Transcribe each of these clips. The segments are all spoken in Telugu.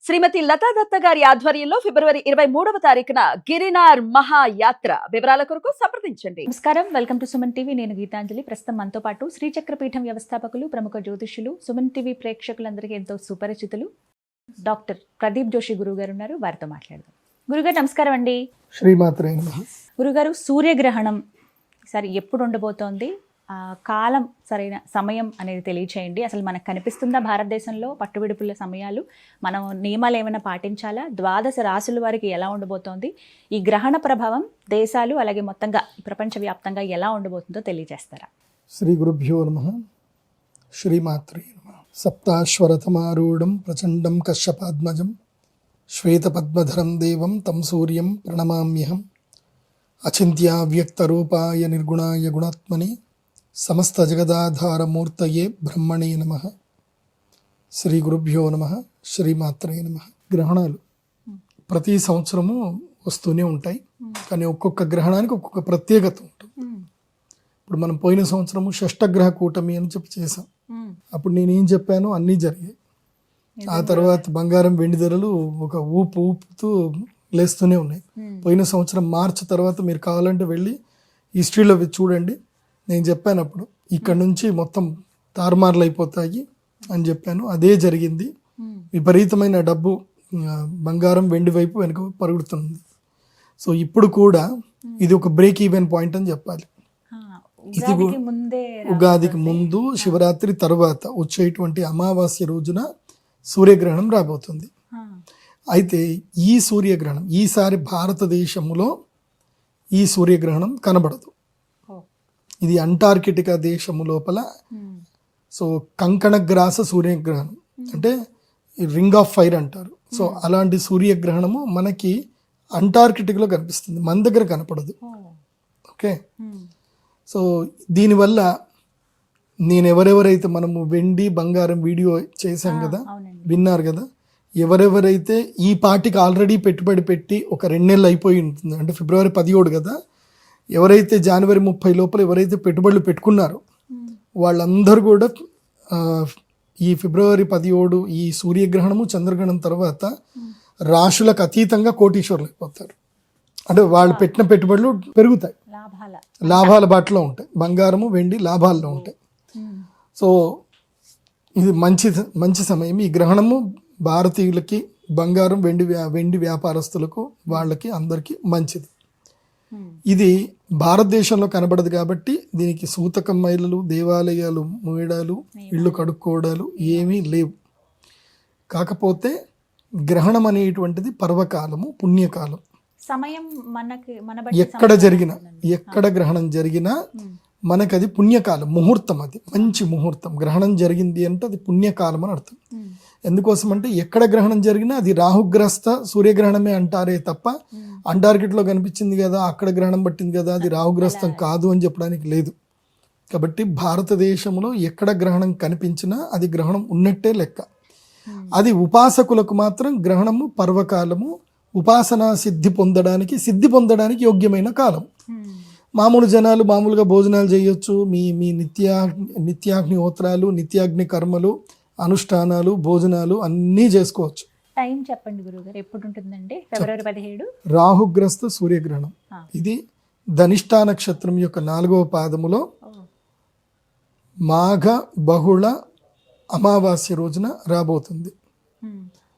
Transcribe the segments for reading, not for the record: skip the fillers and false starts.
శ్రీమతి లతా దత్త గారి ఆధ్వర్యంలో ఫిబ్రవరి 23వ తారీఖున గిరినార్ మహాయాత్ర. వివరాల కొరకు సంప్రదించండి. నమస్కారం, వెల్కమ్ టు సుమన్ టీవీ. నేను గీతాంజలి. ప్రస్తుతం మనతో పాటు శ్రీచక్రపీఠం వ్యవస్థాపకులు, ప్రముఖ జ్యోతిష్యులు, సుమన్ టీవీ ప్రేక్షకులందరికీ ఎంతో సుపరిచితులు డాక్టర్ ప్రదీప్ జోషి గురువు గారు ఉన్నారు. వారితో మాట్లాడదాం. గురుగారు నమస్కారం అండి. శ్రీమాత్రే నమః. గురుగారు, సూర్యగ్రహణం సరే ఎప్పుడు ఉండబోతోంది? కాలం, సరైన సమయం అనేది తెలియచేయండి. అసలు మనకు కనిపిస్తుందా భారతదేశంలో పట్టువిడుపుల సమయాలు? మనం నియమాలు ఏమైనా పాటించాలా? ద్వాదశ రాశుల వారికి ఎలా ఉండబోతోంది? ఈ గ్రహణ ప్రభావం దేశాలు అలాగే మొత్తంగా ప్రపంచవ్యాప్తంగా ఎలా ఉండబోతుందో తెలియజేస్తారా? శ్రీ గురుభ్యో నమః. శ్రీమాత్రే నమః. సప్తాశ్వరథమారూఢం ప్రచండం కశ్యపాద్మజం శ్వేతపద్మధరం దేవం తం సూర్యం ప్రణమామ్యహం. అచింత్యావ్యక్తరూపాయ నిర్గుణాయ గుణాత్మనే సమస్త జగదాధారమూర్తయే బ్రహ్మణే నమః. శ్రీ గురుభ్యో నమః. శ్రీమాత్రే నమః. గ్రహణాలు ప్రతి సంవత్సరము వస్తూనే ఉంటాయి, కానీ ఒక్కొక్క గ్రహణానికి ఒక్కొక్క ప్రత్యేకత ఉంటుంది. ఇప్పుడు మనం పోయిన సంవత్సరము షష్టగ్రహ కూటమి అని చెప్పి చేసాం. అప్పుడు నేనేం చెప్పాను అన్నీ జరిగాయి. ఆ తర్వాత బంగారం వెండి ధరలు ఒక ఊపుతూ లేస్తూనే ఉన్నాయి. పోయిన సంవత్సరం మార్చి తర్వాత మీరు కావాలంటే వెళ్ళి హిస్టరీలో చూడండి. నేను చెప్పాను అప్పుడు ఇక్కడ నుంచి మొత్తం తారుమార్లు అయిపోతాయి అని చెప్పాను. అదే జరిగింది. విపరీతమైన డబ్బు బంగారం వెండి వైపు వెనుక పరుగుతుంది. సో ఇప్పుడు కూడా ఇది ఒక బ్రేక్ ఈవెన్ పాయింట్ అని చెప్పాలి. ఇది ఉగాదికి ముందు శివరాత్రి తర్వాత వచ్చేటువంటి అమావాస్య రోజున సూర్యగ్రహణం రాబోతుంది. అయితే ఈ సూర్యగ్రహణం ఈసారి భారతదేశంలో ఈ సూర్యగ్రహణం కనబడదు. ఇది అంటార్కిటికా దేశము లోపల, సో కంకణగ్రాస సూర్యగ్రహణం అంటే రింగ్ ఆఫ్ ఫైర్ అంటారు. సో అలాంటి సూర్యగ్రహణము మనకి అంటార్కిటిక్లో కనిపిస్తుంది, మన దగ్గర కనపడదు. ఓకే, సో దీనివల్ల నేను ఎవరెవరైతే మనము వెండి బంగారం వీడియో చేశాం కదా, విన్నారు కదా, ఎవరెవరైతే ఈ పార్టీకి ఆల్రెడీ పెట్టుబడి పెట్టి ఒక 2 నెలలు అయిపోయి ఉంటుంది, అంటే ఫిబ్రవరి 17 కదా, ఎవరైతే జనవరి 30 లోపల ఎవరైతే పెట్టుబడులు పెట్టుకున్నారో వాళ్ళందరూ కూడా ఈ ఫిబ్రవరి 17 ఈ సూర్యగ్రహణము చంద్రగ్రహణం తర్వాత రాశులకు అతీతంగా కోటీశ్వరులు అయిపోతారు. అంటే వాళ్ళు పెట్టిన పెట్టుబడులు పెరుగుతాయి, లాభాల బాటలో ఉంటాయి. బంగారము వెండి లాభాల్లో ఉంటాయి. సో ఇది మంచి సమయం. ఈ గ్రహణము భారతీయులకి, బంగారం వెండి వ్యాపారస్తులకు, వాళ్ళకి అందరికీ మంచిది. ఇది భారతదేశంలో కనబడదు కాబట్టి దీనికి సూతకం మైలలు, దేవాలయాలు మూయడాలు, ఇళ్ళు కడుక్కోవడాలు ఏమీ లేవు. కాకపోతే గ్రహణం అనేటువంటిది పర్వకాలము, పుణ్యకాలం. సమయం ఎక్కడ గ్రహణం జరిగినా మనకు అది పుణ్యకాలం, ముహూర్తం. అది మంచి ముహూర్తం. గ్రహణం జరిగింది అంటే అది పుణ్యకాలం అని అర్థం. ఎందుకోసం అంటే ఎక్కడ గ్రహణం జరిగినా అది రాహుగ్రస్త సూర్యగ్రహణమే అంటారే తప్ప అంటార్కిట్లో కనిపించింది కదా, అక్కడ గ్రహణం పట్టింది కదా, అది రాహుగ్రస్తం కాదు అని చెప్పడానికి లేదు. కాబట్టి భారతదేశంలో ఎక్కడ గ్రహణం కనిపించినా అది గ్రహణం ఉన్నట్టే లెక్క. అది ఉపాసకులకు మాత్రం గ్రహణము పర్వకాలము, ఉపాసనా సిద్ధి పొందడానికి యోగ్యమైన కాలం. మామూలు జనాలు మామూలుగా భోజనాలు చేయొచ్చు, మీ నిత్యాగ్నిహోత్రాలు, నిత్యాగ్ని కర్మలు, అనుష్ఠానాలు, భోజనాలు అన్నీ చేసుకోవచ్చు. టైం చెప్పండి గురుగారు, ఎప్పుడు ఉంటుందండి? ఫిబ్రవరి 17 రాహుగ్రస్త సూర్యగ్రహణం. ఇది ధనిష్టా నక్షత్రం యొక్క 4వ పాదములో మాఘ బహుళ అమావాస్య రోజున రాబోతుంది.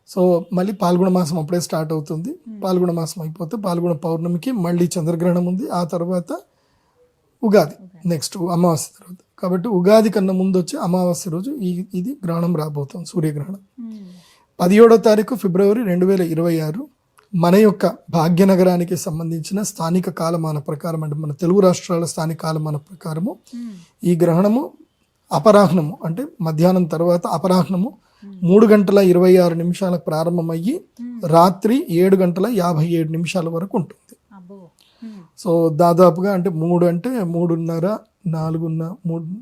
సో మళ్ళీ పాల్గొన మాసం అప్పుడే స్టార్ట్ అవుతుంది. పాల్గొన మాసం అయిపోతే పాల్గొన పౌర్ణమికి మళ్ళీ చంద్రగ్రహణం ఉంది. ఆ తర్వాత ఉగాది, నెక్స్ట్ అమావాస్య తర్వాత. కాబట్టి ఉగాది కన్నా ముందు వచ్చే అమావాస్య రోజు ఇది గ్రహణం రాబోతుంది, సూర్యగ్రహణం. 17వ తారీఖు ఫిబ్రవరి 2026 మన యొక్క భాగ్యనగరానికి సంబంధించిన స్థానిక కాలమాన ప్రకారం, అంటే మన తెలుగు రాష్ట్రాల స్థానిక కాలమాన ప్రకారము ఈ గ్రహణము అపరాహ్నము అంటే మధ్యాహ్నం తర్వాత అపరాహ్నము 3:26 ప్రారంభమయ్యి రాత్రి 7:57 వరకు ఉంటుంది. సో దాదాపుగా అంటే 3 అంటే 3:30, 4:30,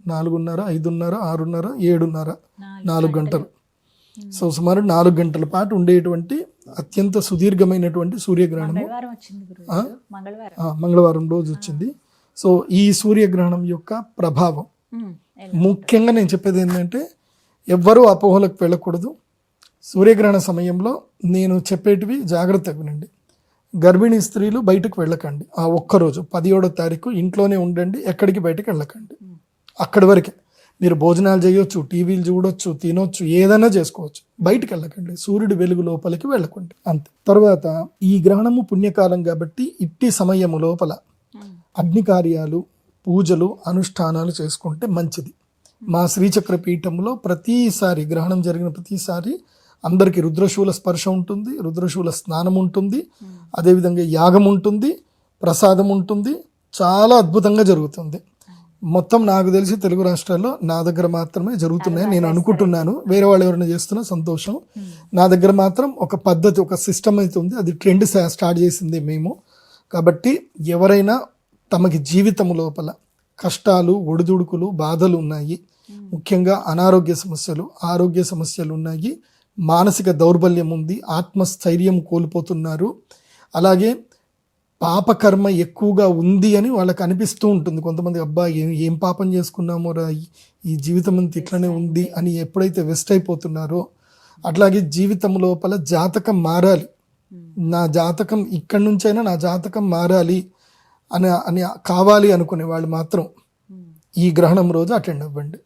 5:30, 6:30, 7:30, 4 గంటలు. సో సుమారు 4 గంటల పాటు ఉండేటువంటి అత్యంత సుదీర్ఘమైనటువంటి సూర్యగ్రహణం మంగళవారం రోజు వచ్చింది. సో ఈ సూర్యగ్రహణం యొక్క ప్రభావం ముఖ్యంగా నేను చెప్పేది ఏంటంటే ఎవ్వరూ అపోహలకు వెళ్ళకూడదు. సూర్యగ్రహణ సమయంలో నేను చెప్పేటివి జాగ్రత్తగా వినండి. గర్భిణీ స్త్రీలు బయటకు వెళ్ళకండి. ఆ ఒక్కరోజు 17వ తారీఖు ఇంట్లోనే ఉండండి, ఎక్కడికి బయటకు వెళ్ళకండి. అక్కడి వరకే మీరు భోజనాలు చేయొచ్చు, టీవీలు చూడొచ్చు, తినొచ్చు, ఏదైనా చేసుకోవచ్చు, బయటకు వెళ్ళకండి. సూర్యుడి వెలుగు లోపలికి వెళ్ళకండి, అంతే. తర్వాత ఈ గ్రహణము పుణ్యకాలం కాబట్టి ఇట్టి సమయము లోపల అగ్ని కార్యాలు, పూజలు, అనుష్ఠానాలు చేసుకుంటే మంచిది. మా శ్రీచక్ర పీఠంలో ప్రతిసారి గ్రహణం జరిగిన ప్రతిసారి అందరికీ రుద్రశూల స్పర్శ ఉంటుంది, రుద్రశూల స్నానం ఉంటుంది, అదేవిధంగా యాగం ఉంటుంది, ప్రసాదం ఉంటుంది. చాలా అద్భుతంగా జరుగుతుంది. మొత్తం నాకు తెలిసి తెలుగు రాష్ట్రాల్లో నా దగ్గర మాత్రమే జరుగుతున్నాయి నేను అనుకుంటున్నాను. వేరే వాళ్ళు ఎవరైనా చేస్తున్నా సంతోషం. నా దగ్గర మాత్రం ఒక పద్ధతి, ఒక సిస్టమ్ అయితే ఉంది. అది ట్రెండ్ స్టార్ట్ చేసింది మేము. కాబట్టి ఎవరైనా తమకి జీవితం లోపల కష్టాలు, ఒడిదుడుకులు, బాధలు ఉన్నాయి, ముఖ్యంగా అనారోగ్య సమస్యలు, ఆరోగ్య సమస్యలు ఉన్నాయి, మానసిక దౌర్బల్యం ఉంది, ఆత్మస్థైర్యం కోల్పోతున్నారు, అలాగే పాపకర్మ ఎక్కువగా ఉంది అని వాళ్ళకి అనిపిస్తూ ఉంటుంది. కొంతమంది అబ్బా ఏం పాపం చేసుకున్నామో రా, ఈ జీవితం అంతా ఇట్లనే ఉంది అని ఎప్పుడైతే వెస్ట్ అయిపోతున్నారో, అట్లాగే జీవితం లోపల జాతకం మారాలి, నా జాతకం ఇక్కడి నుంచైనా నా జాతకం మారాలి అని కావాలి అనుకునే వాళ్ళు మాత్రం ఈ గ్రహణం రోజు అటెండ్ అవ్వండి.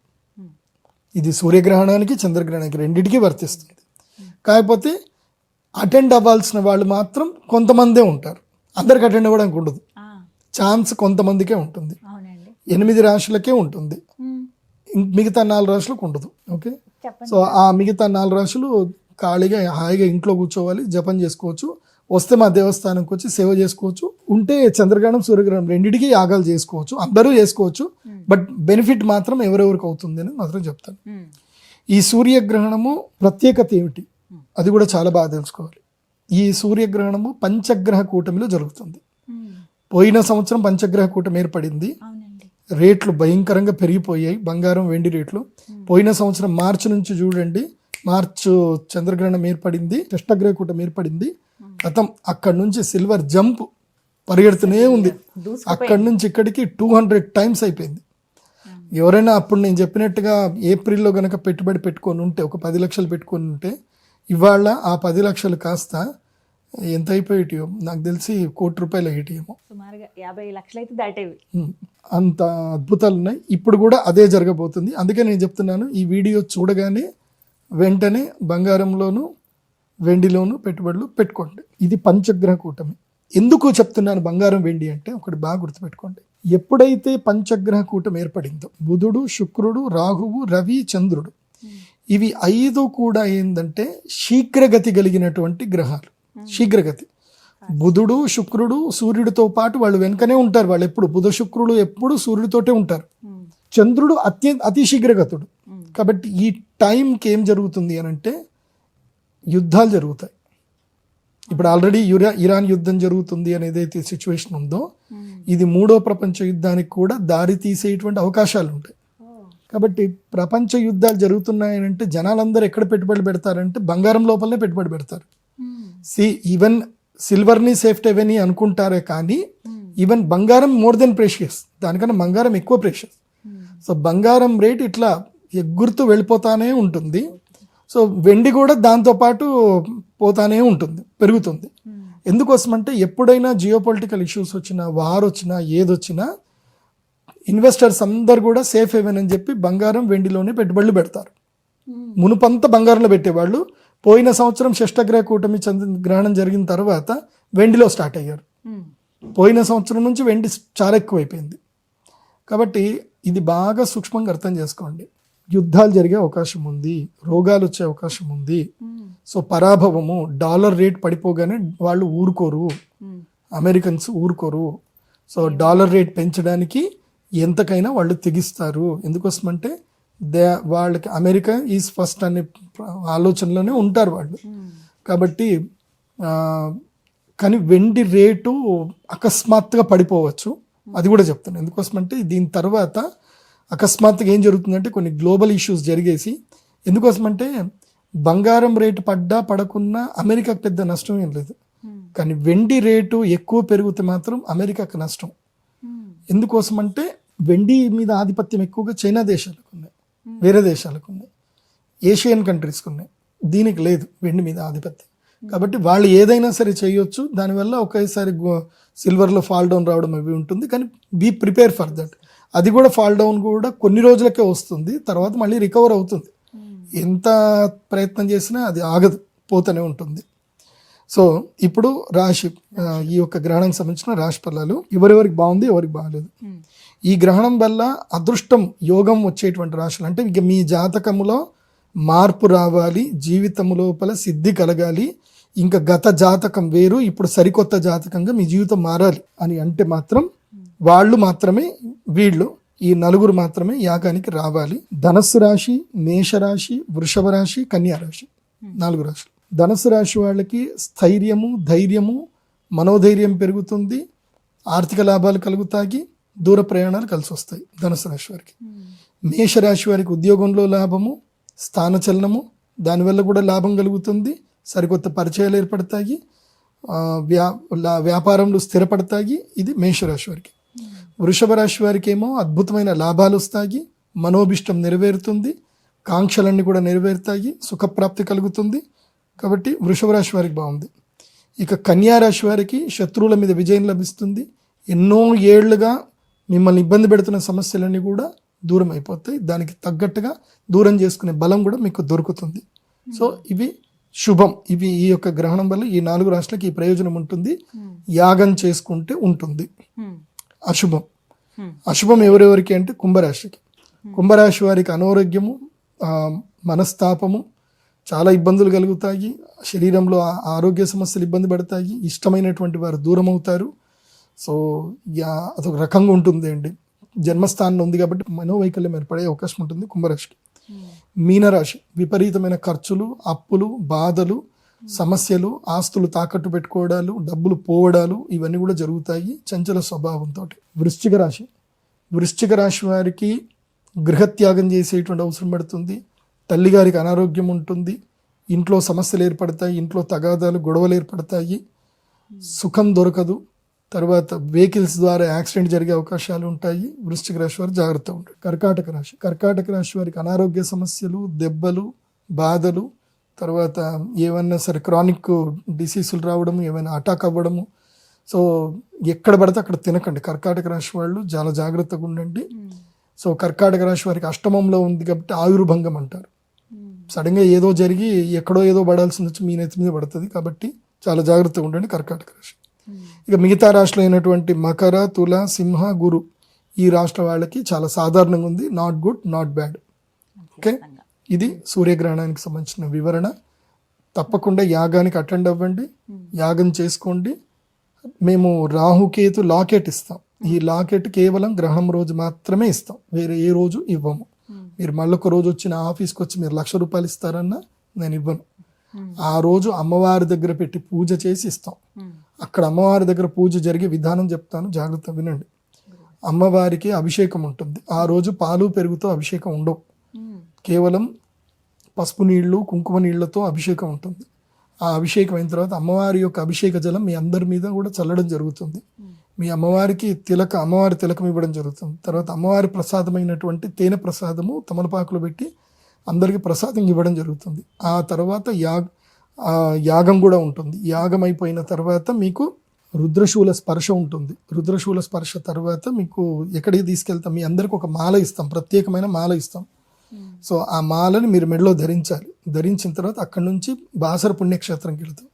ఇది సూర్యగ్రహణానికి, చంద్రగ్రహణానికి రెండింటికి వర్తిస్తుంది. కాకపోతే అటెండ్ అవ్వాల్సిన వాళ్ళు మాత్రం కొంతమందే ఉంటారు, అందరికి అటెండ్ అవ్వడానికి ఉండదు. ఛాన్స్ కొంతమందికే ఉంటుంది, 8 రాశులకే ఉంటుంది, మిగతా 4 రాశులకు ఉండదు. ఓకే, సో ఆ మిగతా 4 రాశులు ఖాళీగా హాయిగా ఇంట్లో కూర్చోవాలి, జపం చేసుకోవచ్చు, వస్తే మా దేవస్థానంకి వచ్చి సేవ చేసుకోవచ్చు, ఉంటే చంద్రగ్రహణం, సూర్యగ్రహణం రెండింటికి యాగాలు చేసుకోవచ్చు, అందరూ చేసుకోవచ్చు. బట్ బెనిఫిట్ మాత్రం ఎవరెవరికి అవుతుంది అని మాత్రం చెప్తాను. ఈ సూర్యగ్రహణము ప్రత్యేకత ఏమిటి అది కూడా చాలా బాగా తెలుసుకోవాలి. ఈ సూర్యగ్రహణము పంచగ్రహ కూటమిలో జరుగుతుంది. పోయిన సంవత్సరం పంచగ్రహ కూటమి ఏర్పడింది, రేట్లు భయంకరంగా పెరిగిపోయాయి, బంగారం, వెండి రేట్లు. పోయిన సంవత్సరం మార్చి నుంచి చూడండి, మార్చు చంద్రగ్రహణం ఏర్పడింది, షష్టగ్రహ కూటమి ఏర్పడింది. గతం అక్కడి నుంచి సిల్వర్ జంప్ పరిగెడుతూనే ఉంది. అక్కడి నుంచి ఇక్కడికి 200 టైమ్స్ అయిపోయింది. ఎవరైనా అప్పుడు నేను చెప్పినట్టుగా ఏప్రిల్లో గనక పెట్టుబడి పెట్టుకొని ఉంటే, ఒక 10 లక్షలు పెట్టుకొని ఉంటే, ఇవాళ ఆ 10 లక్షలు కాస్త ఎంత అయిపోయేటియో నాకు తెలిసి ₹1,00,00,000 అయ్యేటియేమో, సుమారుగా 50 లక్షలు అయితే దాటేవి. అంత అద్భుతాలు ఉన్నాయి. ఇప్పుడు కూడా అదే జరగబోతుంది. అందుకే నేను చెప్తున్నాను, ఈ వీడియో చూడగానే వెంటనే బంగారంలోను, వెండిలోను పెట్టుబడులు పెట్టుకోండి. ఇది పంచగ్రహ కూటమి. ఎందుకు చెప్తున్నాను బంగారం, వెండి అంటే ఒకటి బాగా గుర్తుపెట్టుకోండి. ఎప్పుడైతే పంచగ్రహ కూటమి ఏర్పడిందో, బుధుడు, శుక్రుడు, రాహువు, రవి, చంద్రుడు, ఇవి 5 కూడా ఏంటంటే శీఘ్రగతి కలిగినటువంటి గ్రహాలు. శీఘ్రగతి. బుధుడు, శుక్రుడు సూర్యుడితో పాటు వాళ్ళు వెనుకనే ఉంటారు. వాళ్ళు ఎప్పుడు బుధ శుక్రుడు ఎప్పుడు సూర్యుడితోటే ఉంటారు. చంద్రుడు అతి శీఘ్రగతుడు. కాబట్టి ఈ టైంకి ఏం జరుగుతుంది అని అంటే యుద్ధాలు జరుగుతాయి. ఇప్పుడు ఆల్రెడీ ఇరాన్ యుద్ధం జరుగుతుంది అని ఏదైతే సిచ్యువేషన్ ఉందో, ఇది 3వ ప్రపంచ యుద్ధానికి కూడా దారి తీసేటువంటి అవకాశాలు ఉంటాయి. కాబట్టి ప్రపంచ యుద్ధాలు జరుగుతున్నాయనంటే జనాలందరూ ఎక్కడ పెట్టుబడి పెడతారంటే బంగారం లోపలనే పెట్టుబడి పెడతారు. ఈవెన్ సిల్వర్ని సేఫ్ హెవెన్ అనుకుంటారే కానీ ఈవెన్ బంగారం మోర్ దెన్ ప్రెషియస్, దానికన్నా బంగారం ఎక్కువ ప్రెషియస్. సో బంగారం రేట్ ఇట్లా ఎగురుతూ వెళ్ళిపోతానే ఉంటుంది. సో వెండి కూడా దాంతోపాటు పోతానే ఉంటుంది, పెరుగుతుంది. ఎందుకోసమంటే ఎప్పుడైనా జియోపొలిటికల్ ఇష్యూస్ వచ్చినా, వార్ వచ్చినా, ఏదొచ్చినా ఇన్వెస్టర్స్ అందరు కూడా సేఫ్ హెవెన్ అని చెప్పి బంగారం, వెండిలోనే పెట్టుబడులు పెడతారు. మునుపంతా బంగారంలో పెట్టేవాళ్ళు. పోయిన సంవత్సరం షష్టగ్రహ కూటమి గ్రహణం జరిగిన తర్వాత వెండిలో స్టార్ట్ అయ్యారు. పోయిన సంవత్సరం నుంచి వెండి చాలా ఎక్కువైపోయింది. కాబట్టి ఇది బాగా సూక్ష్మంగా అర్థం చేసుకోండి. యుద్ధాలు జరిగే అవకాశం ఉంది, రోగాలు వచ్చే అవకాశం ఉంది. సో పరాభవము, డాలర్ రేట్ పడిపోగానే వాళ్ళు ఊరుకోరు, అమెరికన్స్ ఊరుకోరు. సో డాలర్ రేట్ పెంచడానికి ఎంతకైనా వాళ్ళు తెగిస్తారు. ఎందుకోసమంటే వాళ్ళకి అమెరికా ఈజ్ ఫస్ట్ అనే ఆలోచనలోనే ఉంటారు వాళ్ళు. కాబట్టి కానీ వెండి రేటు అకస్మాత్తుగా పడిపోవచ్చు, అది కూడా చెప్తాను. ఎందుకోసమంటే దీని తర్వాత అకస్మాత్తుగా ఏం జరుగుతుందంటే కొన్ని గ్లోబల్ ఇష్యూస్ జరిగేసి, ఎందుకోసమంటే బంగారం రేటు పడ్డా పడకున్నా అమెరికాకు పెద్ద నష్టం ఏం లేదు. కానీ వెండి రేటు ఎక్కువ పెరిగితే మాత్రం అమెరికాకు నష్టం. ఎందుకోసమంటే వెండి మీద ఆధిపత్యం ఎక్కువగా చైనా దేశాలకు ఉన్నాయి, వేరే దేశాలకు ఉన్నాయి, ఏషియన్ కంట్రీస్కి ఉన్నాయి. దీనికి లేదు వెండి మీద ఆధిపత్యం. కాబట్టి వాళ్ళు ఏదైనా సరే చేయొచ్చు. దానివల్ల ఒకేసారి సిల్వర్లో ఫాల్ డౌన్ రావడం అవి ఉంటుంది. కానీ బీ ప్రిపేర్ ఫర్ దట్. అది కూడా ఫాల్ డౌన్ కూడా కొన్ని రోజులకే వస్తుంది, తర్వాత మళ్ళీ రికవర్ అవుతుంది. ఎంత ప్రయత్నం చేసినా అది ఆగదు, పోతూనే ఉంటుంది. సో ఇప్పుడు రాశి, ఈ యొక్క గ్రహణానికి సంబంధించిన రాశి ఫలాలు ఎవరెవరికి బాగుంది, ఎవరికి బాగాలేదు. ఈ గ్రహణం వల్ల అదృష్టం, యోగం వచ్చేటువంటి రాశులు అంటే ఇక మీ జాతకములో మార్పు రావాలి, జీవితం లోపల సిద్ధి కలగాలి, ఇంకా గత జాతకం వేరు, ఇప్పుడు సరికొత్త జాతకంగా మీ జీవితం మారాలి అని అంటే మాత్రం వాళ్ళు మాత్రమే, వీళ్ళు ఈ నలుగురు మాత్రమే యాగానికి రావాలి. ధనస్సు రాశి, మేషరాశి, వృషభ రాశి, కన్యా రాశి, 4 రాశులు. ధనస్సు రాశి వాళ్ళకి స్థైర్యము, ధైర్యము, మనోధైర్యం పెరుగుతుంది, ఆర్థిక లాభాలు కలుగుతాయి, దూర ప్రయాణాలు కలిసి వస్తాయి ధనుసు రాశి వారికి. మేషరాశి వారికి ఉద్యోగంలో లాభము, స్థానచలనము, దానివల్ల కూడా లాభం కలుగుతుంది, సరికొత్త పరిచయాలు ఏర్పడతాయి, వ్యాపారంలో స్థిరపడతాయి. ఇది మేషరాశి వారికి. వృషభ రాశి వారికి ఏమో అద్భుతమైన లాభాలు వస్తాయి, మనోభిష్టం నెరవేరుతుంది, కాంక్షలన్నీ కూడా నెరవేరుతాయి, సుఖప్రాప్తి కలుగుతుంది. కాబట్టి వృషభ రాశి వారికి బాగుంది. ఇక కన్యా రాశి వారికి శత్రువుల మీద విజయం లభిస్తుంది, ఎన్నో ఏళ్లుగా మిమ్మల్ని ఇబ్బంది పెడుతున్న సమస్యలన్నీ కూడా దూరం అయిపోతాయి, దానికి తగ్గట్టుగా దూరం చేసుకునే బలం కూడా మీకు దొరుకుతుంది. సో ఇవి శుభం. ఇవి ఈ యొక్క గ్రహణం వల్ల ఈ 4 రాశులకి ఈ ప్రయోజనం ఉంటుంది. యాగం చేసుకుంటే ఉంటుంది. అశుభం, అశుభం ఎవరెవరికి అంటే కుంభరాశికి. కుంభరాశి వారికి అనారోగ్యము, మనస్తాపము, చాలా ఇబ్బందులు కలుగుతాయి, శరీరంలో ఆరోగ్య సమస్యలు ఇబ్బంది పడతాయి, ఇష్టమైనటువంటి వారు దూరం అవుతారు. సో అదొక రకంగా ఉంటుంది అండి. జన్మస్థానంలో ఉంది కాబట్టి మనోవైకల్యం ఏర్పడే అవకాశం ఉంటుంది కుంభరాశికి. మీనరాశి విపరీతమైన ఖర్చులు, అప్పులు, బాధలు, సమస్యలు, ఆస్తులు తాకట్టు పెట్టుకోవడాలు, డబ్బులు పోవడాలు ఇవన్నీ కూడా జరుగుతాయి చంచల స్వభావంతో. వృశ్చిక రాశి, వృశ్చిక రాశి వారికి గృహత్యాగం చేసేటువంటి అవసరం పడుతుంది, తల్లిగారికి అనారోగ్యం ఉంటుంది, ఇంట్లో సమస్యలు ఏర్పడతాయి, ఇంట్లో తగాదాలు, గొడవలు ఏర్పడతాయి, సుఖం దొరకదు, తర్వాత వెహికల్స్ ద్వారా యాక్సిడెంట్ జరిగే అవకాశాలు ఉంటాయి. వృశ్చిక రాశి వారు జాగ్రత్తగా ఉంటారు. కర్కాటక రాశి, కర్కాటక రాశి వారికి అనారోగ్య సమస్యలు, దెబ్బలు, బాధలు, తర్వాత ఏమన్నా సరే క్రానిక్ డిసీజులు రావడము, ఏమైనా అటాక్ అవ్వడము. సో ఎక్కడ పడితే అక్కడ తినకండి. కర్కాటక రాశి వాళ్ళు చాలా జాగ్రత్తగా ఉండండి. సో కర్కాటక రాశి వారికి అష్టమంలో ఉంది కాబట్టి ఆయుర్భంగం అంటారు. సడన్గా ఏదో జరిగి ఎక్కడో ఏదో పడాల్సింది వచ్చి మీ నెత్తి మీద పడుతుంది, కాబట్టి చాలా జాగ్రత్తగా ఉండండి కర్కాటక రాశి. ఇక మిగతా రాశులు అయినటువంటి మకర, తుల, సింహ, గురు ఈ రాష్ట్ర వాళ్ళకి చాలా సాధారణంగా ఉంది. Not good, not bad. Okay, ఇది సూర్యగ్రహణానికి సంబంధించిన వివరణ. తప్పకుండా యాగానికి అటెండ్ అవ్వండి, యాగం చేసుకోండి. మేము రాహుకేతు లాకెట్ ఇస్తాం. ఈ లాకెట్ కేవలం గ్రహణం రోజు మాత్రమే ఇస్తాం, వేరే ఏ రోజు ఇవ్వము. మీరు మళ్ళొక రోజు వచ్చిన ఆఫీస్కి వచ్చి మీరు 1,00,000 రూపాయలు ఇస్తారన్నా నేను ఇవ్వను. ఆ రోజు అమ్మవారి దగ్గర పెట్టి పూజ చేసి ఇస్తాం. అక్కడ అమ్మవారి దగ్గర పూజ జరిగే విధానం చెప్తాను, జాగ్రత్త వినండి. అమ్మవారికి అభిషేకం ఉంటుంది. ఆ రోజు పాలు పెరుగుతో అభిషేకం ఉండవు, కేవలం పసుపు నీళ్లు, కుంకుమ నీళ్లతో అభిషేకం ఉంటుంది. ఆ అభిషేకం అయిన తర్వాత అమ్మవారి యొక్క అభిషేక జలం మీ అందరి మీద కూడా చల్లడం జరుగుతుంది. మీ అమ్మవారికి అమ్మవారి తిలకం ఇవ్వడం జరుగుతుంది. తర్వాత అమ్మవారి ప్రసాదమైనటువంటి తేనె ప్రసాదము తమలపాకులు పెట్టి అందరికీ ప్రసాదం ఇవ్వడం జరుగుతుంది. ఆ తర్వాత యాగం కూడా ఉంటుంది. యాగం అయిపోయిన తర్వాత మీకు రుద్రశూల స్పర్శ ఉంటుంది. రుద్రశూల స్పర్శ తర్వాత మీకు ఎక్కడికి తీసుకెళ్తాం, మీ అందరికి ఒక మాల ఇస్తాం, ప్రత్యేకమైన మాల ఇస్తాం. సో ఆ మాలని మీరు మెడలో ధరించాలి. ధరించిన తర్వాత అక్కడి నుంచి బాసర పుణ్యక్షేత్రంకి వెళ్తాం.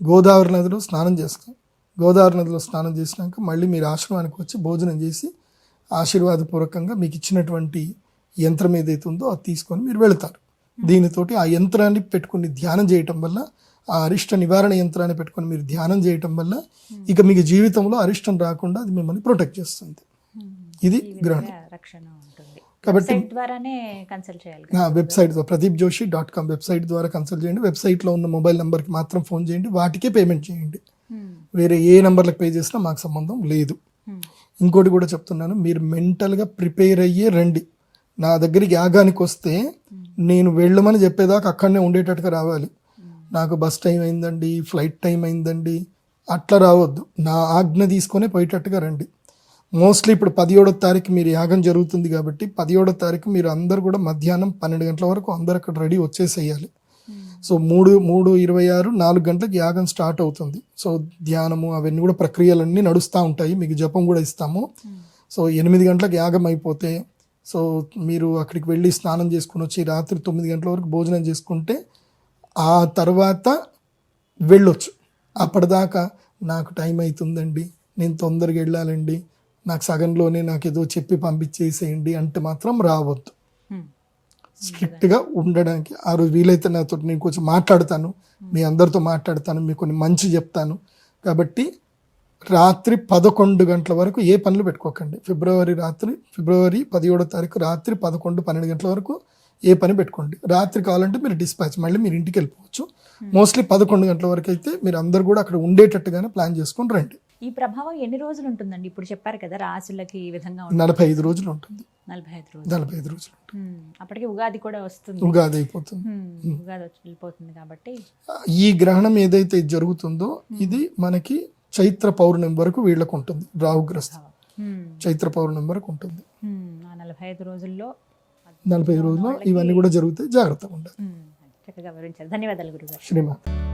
గోదావరి నదిలో స్నానం చేస్తాం. గోదావరి నదిలో స్నానం చేసినాక మళ్ళీ మీరు ఆశ్రమానికి వచ్చి భోజనం చేసి ఆశీర్వాదపూర్వకంగా మీకు ఇచ్చినటువంటి యంత్రం ఏదైతే ఉందో అది తీసుకొని మీరు వెళతారు. దీనితోటి ఆ యంత్రాన్ని పెట్టుకుని ధ్యానం చేయటం వల్ల, ఆ అరిష్ట నివారణ యంత్రాన్ని పెట్టుకొని మీరు ధ్యానం చేయటం వల్ల ఇక మీకు జీవితంలో అరిష్టం రాకుండా అది మిమ్మల్ని ప్రొటెక్ట్ చేస్తుంది. ఇది గ్రహణం. కాబట్టి వెబ్సైట్ pradeepjoshi.com వెబ్సైట్ ద్వారా కన్సల్ట్ చేయండి. వెబ్సైట్లో ఉన్న మొబైల్ నెంబర్కి మాత్రం ఫోన్ చేయండి, వాటికే పేమెంట్ చేయండి. వేరే ఏ నెంబర్లకు పే చేసినా మాకు సంబంధం లేదు. ఇంకోటి కూడా చెప్తున్నాను, మీరు మెంటల్గా ప్రిపేర్ అయ్యే రండి. నా దగ్గరికి యాగానికి వస్తే నేను వెళ్ళమని చెప్పేదాకా అక్కడనే ఉండేటట్టుగా రావాలి. నాకు బస్ టైం అయిందండి, ఫ్లైట్ టైం అయిందండి అట్లా రావద్దు. నా ఆజ్ఞ తీసుకొని పోయేటట్టుగా రండి. మోస్ట్లీ ఇప్పుడు 17వ తారీఖు మీరు యాగం జరుగుతుంది కాబట్టి 17వ తారీఖు మీరు అందరు కూడా మధ్యాహ్నం 12 గంటల వరకు అందరు అక్కడ రెడీ వచ్చేసేయాలి. సో 3:26 4 గంటలకు యాగం స్టార్ట్ అవుతుంది. సో ధ్యానము అవన్నీ కూడా ప్రక్రియలన్నీ నడుస్తూ ఉంటాయి. మీకు జపం కూడా ఇస్తాము. సో 8 గంటలకు యాగం అయిపోతే సో మీరు అక్కడికి వెళ్ళి స్నానం చేసుకుని వచ్చి రాత్రి 9 గంటల వరకు భోజనం చేసుకుంటే ఆ తర్వాత వెళ్ళొచ్చు. అప్పటిదాకా నాకు టైం అవుతుందండి, నేను తొందరగా వెళ్ళాలండి, నాకు సగంలోనే నాకు ఏదో చెప్పి పంపించేసేయండి అంటే మాత్రం రావద్దు. స్ట్రిక్ట్గా ఉండడానికి ఆ రోజు వీలైతే నాతో నేను కొంచెం మాట్లాడతాను, మీ అందరితో మాట్లాడతాను, మీకు కొన్ని మంచి చెప్తాను. కాబట్టి రాత్రి 11 గంటల వరకు ఏ పనులు పెట్టుకోకండి. ఫిబ్రవరి 17వ తారీఖు రాత్రి 11-12 గంటల వరకు ఏ పని పెట్టుకోండి. రాత్రి కావాలంటే మీరు డిస్పాచ్ మళ్ళీ మీరు ఇంటికి వెళ్ళిపోవచ్చు. మోస్ట్లీ 11 గంటల వరకు అయితే మీరు అందరు కూడా అక్కడ ఉండేటట్టుగానే ప్లాన్ చేసుకొని రండి. ఈ ప్రభావం ఎన్ని రోజులు ఉంటుందండి? ఇప్పుడు చెప్పారు కదా రాసులకి ఈ విధంగా 45 రోజులు ఉంటుంది. 45 రోజులు అప్పటికి ఉగాది కూడా వస్తుంది. ఉగాది అయిపోతుంది. ఉగాది వచ్చి వెళ్ళిపోతుంది కాబట్టి ఈ గ్రహణం ఏదైతే జరుగుతుందో ఇది మనకి చైత్ర పౌర్ణమి వరకు వీళ్ళకు ఉంటుంది. రాహుగ్రస్తం చైత్ర పౌర్ణమి వరకు ఉంటుంది. ఆ 45 రోజుల్లో 45 రోజుల్లో ఇవన్నీ కూడా జరుగుతాయి. జాగ్రత్తగా ఉండాలి. చక్కగా వివరించారు. ధన్యవాదాలు గురుగారు. శ్రీమాత.